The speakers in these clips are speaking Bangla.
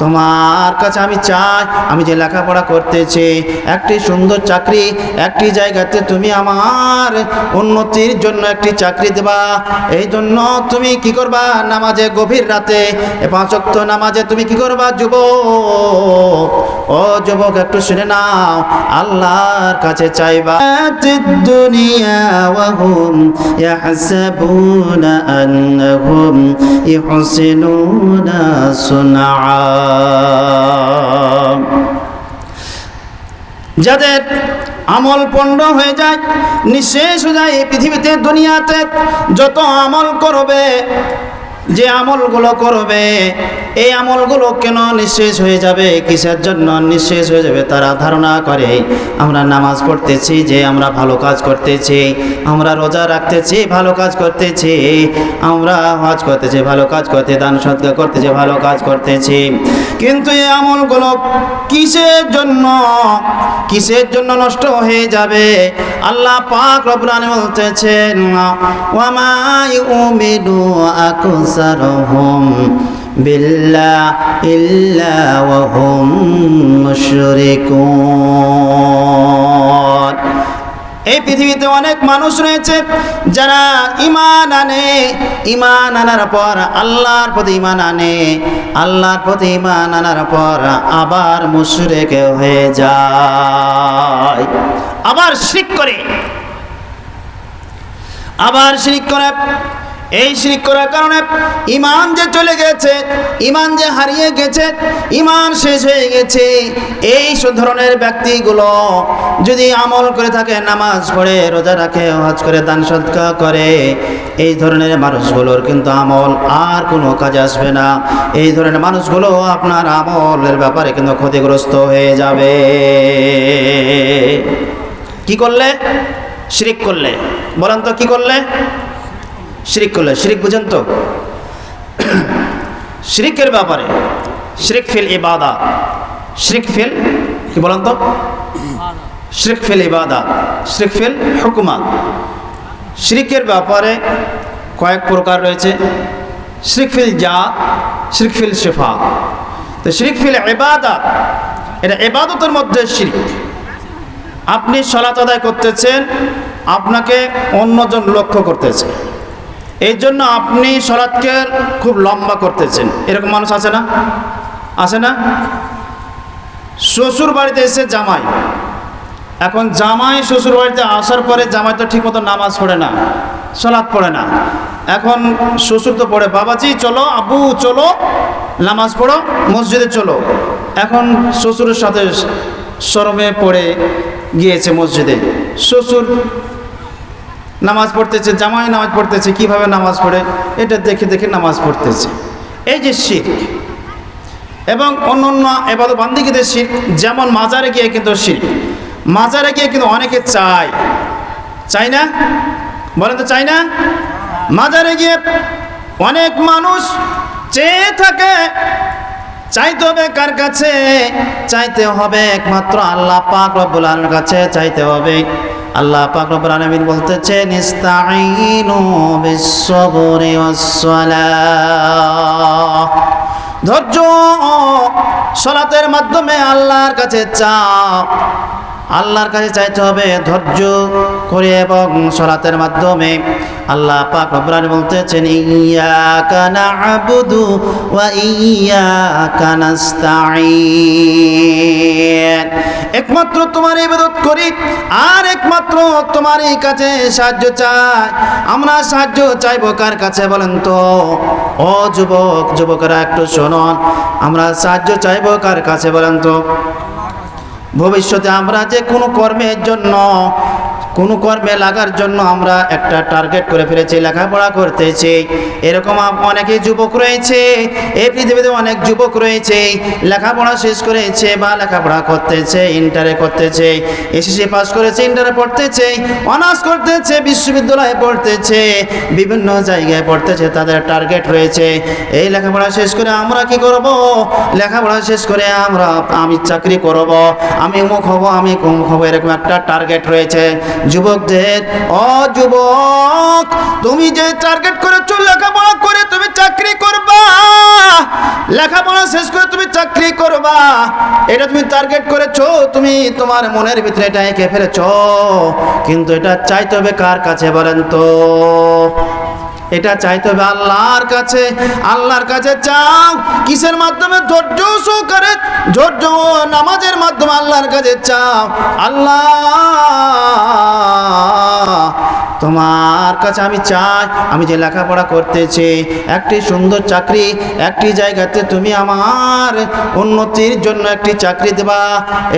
তোমার কাছে আমি চাই, আমি যে লেখাপড়া করতেছি, একটি সুন্দর চাকরি, একটি জায়গাতে তুমি আমার উন্নতির জন্য একটি চাকরি দেবা। এই জন্য তুমি কি করবা, নামাজে গভীর রাতে 5 ওয়াক্ত নামাজে তুমি কি করবা যুবক, ও যুবক একটু শুনে নাও, আল্লাহর কাছে চাইবা। দুনিয়া ওয়া হুম ইয়াহসাবুনা আন্নাহুম ইহসিনুনা সুনআ। যাদের আমল পণ্ড হয়ে যায়, নিঃশেষ হয়ে যায় এই পৃথিবীতে, দুনিয়াতে যত আমল করবে, যে আমলগুলো করবে, এই আমলগুলো কেন নিঃশেষ হয়ে যাবে, কিসের জন্য নিঃশেষ হয়ে যাবে? তারা ধারণা করে আমরা নামাজ পড়তেছি যে আমরা ভালো কাজ করতেছি, আমরা রোজা রাখতেছি ভালো কাজ করতেছি, আমরা হজ করতেছি ভালো কাজ করতে, দান সদকা করতেছি ভালো কাজ করতেছি। কিন্তু এই আমলগুলো কিসের জন্য নষ্ট হয়ে যাবে? আল্লাহ পাক রব্বুল আলামিন বলতেছেন, ওয়া মা ইউমিনু আকসারুহুম বিল্লাহি ইল্লা ওয়া হুম মুশরিকুন। এই পৃথিবীতে অনেক মানুষ রয়েছে যারা ঈমান আনার পর আল্লাহর প্রতি ঈমান আনার পর আবার মুশরিক হয়ে যায়, আবার শিরক করে। এই শিরক করার কারণে ঈমান যে চলে গেছে, ঈমান যে হারিয়ে গেছে, ঈমান শেষ হয়ে গেছে। এই ধরনের ব্যক্তিগুলো যদি আমল করে থাকে, নামাজ পড়ে, রোজা রাখে, হজ করে, দান সদকা করে, এই ধরনের মানুষগুলোর কিন্তু আমল আর কোনো কাজে আসবে না। এই ধরনের মানুষগুলো আপনার আমলের ব্যাপারে কিন্তু ক্ষতিগ্রস্ত হয়ে যাবে। কি করলে? শিরক করলে। বলেন তো কি করলে? শিরক করলে। শিরক বুঝেন তো? শিরকের ব্যাপারে, শিরক ফিল ইবাদত, শিরক ফিল কি বলেন তো? শিরক ফিল ইবাদত, শিরক ফিল হুকুমাত। শিরকের ব্যাপারে কয়েক প্রকার রয়েছে। শিরক ফিল জাত, শিরক ফিল সিফাত। তো শিরক ফিল ইবাদত, এটা ইবাদতের মধ্যে শিরক। আপনি সালাত আদায় করতেছেন, আপনাকে অন্যজন লক্ষ্য করতেছে, এই জন্য আপনি সালাতকে খুব লম্বা করতেছেন। এরকম মানুষ আছে না? আছে না? শ্বশুর বাড়িতে এসে জামাই, এখন জামাই শ্বশুর বাড়িতে আসার পরে জামাই তো ঠিক মতো নামাজ পড়ে না, সালাত পড়ে না। এখন শ্বশুর তো পড়ে, বাবাজি চলো, আব্বু চলো, নামাজ পড়ো, মসজিদে চলো। এখন শ্বশুরের সাথে শরমে পড়ে গিয়েছে মসজিদে, শ্বশুর নামাজ পড়তেছে, জামাই নামাজ পড়তেছে, কিভাবে নামাজ পড়ে এটা দেখে দেখে নামাজ পড়তেছে। এই যে শিরক। এবং অন্যান্য ইবাদত বান্দিগিদের শিরক, যেমন মাজারে গিয়ে কিন্তু শিরক। মাজারে গিয়ে কিন্তু অনেকে চায় না? বলেন তো চায় না? মাজারে গিয়ে অনেক মানুষ চেয়ে থাকে। চাইতে হবে কার কাছে? চাইতে হবে একমাত্র আল্লাহ পাক রব্বুল আলামিনের কাছে চাইতে হবে। আল্লাহ পাক রব্বুল আলামিন বলতেছেন, ইস্তাঈনু বিস-সাবরি ওয়াস-সালাহ। ধৈর্য সালাতের মাধ্যমে আল্লাহর কাছে চাও, আল্লাহর কাছে চাইতে হবে ধৈর্য করে এবং সালাতের মাধ্যমে। আল্লাহ পাক রব্বুল আলামিন বলতেছেন, ইয়্যাকা না'বুদু ওয়া ইয়্যাকা নাস্তাঈন। একমাত্র তোমার ইবাদত করি আর একমাত্র তোমারই কাছে সাহায্য চাই। আমরা সাহায্য চাইবো কার কাছে বলেন তো? ও যুবকেরা একটু শুনুন, আমরা সাহায্য চাইবো কার কাছে বলেন তো? ভবিষ্যতে আমরা যে কোনো কর্মের জন্য, কোনো কর্মে লাগার জন্য আমরা একটা টার্গেট করে ফেলেছি, লেখাপড়া করতেছি। এরকম অনেকে যুবক রয়েছে, এই পৃথিবীতে অনেক যুবক রয়েছে, লেখাপড়া শেষ করেছে বা লেখাপড়া করতেছে, ইন্টারে করতেছে, এসএসসি পাস করেছে, ইন্টারে পড়তেছে, অনার্স করতেছে, বিশ্ববিদ্যালয়ে পড়তেছে, বিভিন্ন জায়গায় পড়তেছে। তাদের টার্গেট রয়েছে এই লেখাপড়া শেষ করে আমরা কি করব? লেখাপড়া শেষ করে আমি চাকরি করব, আমি অমুক হব, আমি অমুক হব, এরকম একটা টার্গেট রয়েছে। যুবকদের, ও যুবক, তুমি যে টার্গেট করেছো লেখাপড়া করে তুমি চাকরি করবা, লেখাপড়া শেষ করে তুমি চাকরি করবা, এটা তুমি টার্গেট করেছো, তুমি তোমার মনের ভিতরে এটা এঁকে ফেলেছো। কিন্তু এটা চাইতে হবে কার কাছে বলেন তো? এটা চাইতে হবে আল্লাহর কাছে। আল্লাহর কাছে চাও কিসের মাধ্যমে? ধৈর্য সহকারে, ধৈর্য নামাজের মাধ্যমে আল্লাহর কাছে চাও। আল্লাহ, তোমার কাছে আমি চাই, আমি যে লেখাপড়া করতেছি, একটি সুন্দর চাকরি, একটি জায়গাতে তুমি আমার উন্নতির জন্য একটি চাকরি দেবা।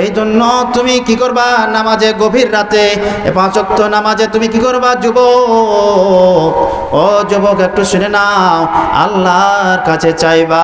এই জন্য তুমি কি করবা? নামাজে গভীর রাতে 5 ওয়াক্ত নামাজে তুমি কি করবা? যুবক, ও যুবক, একটু শুনে নাও, আল্লাহর কাছে চাইবা।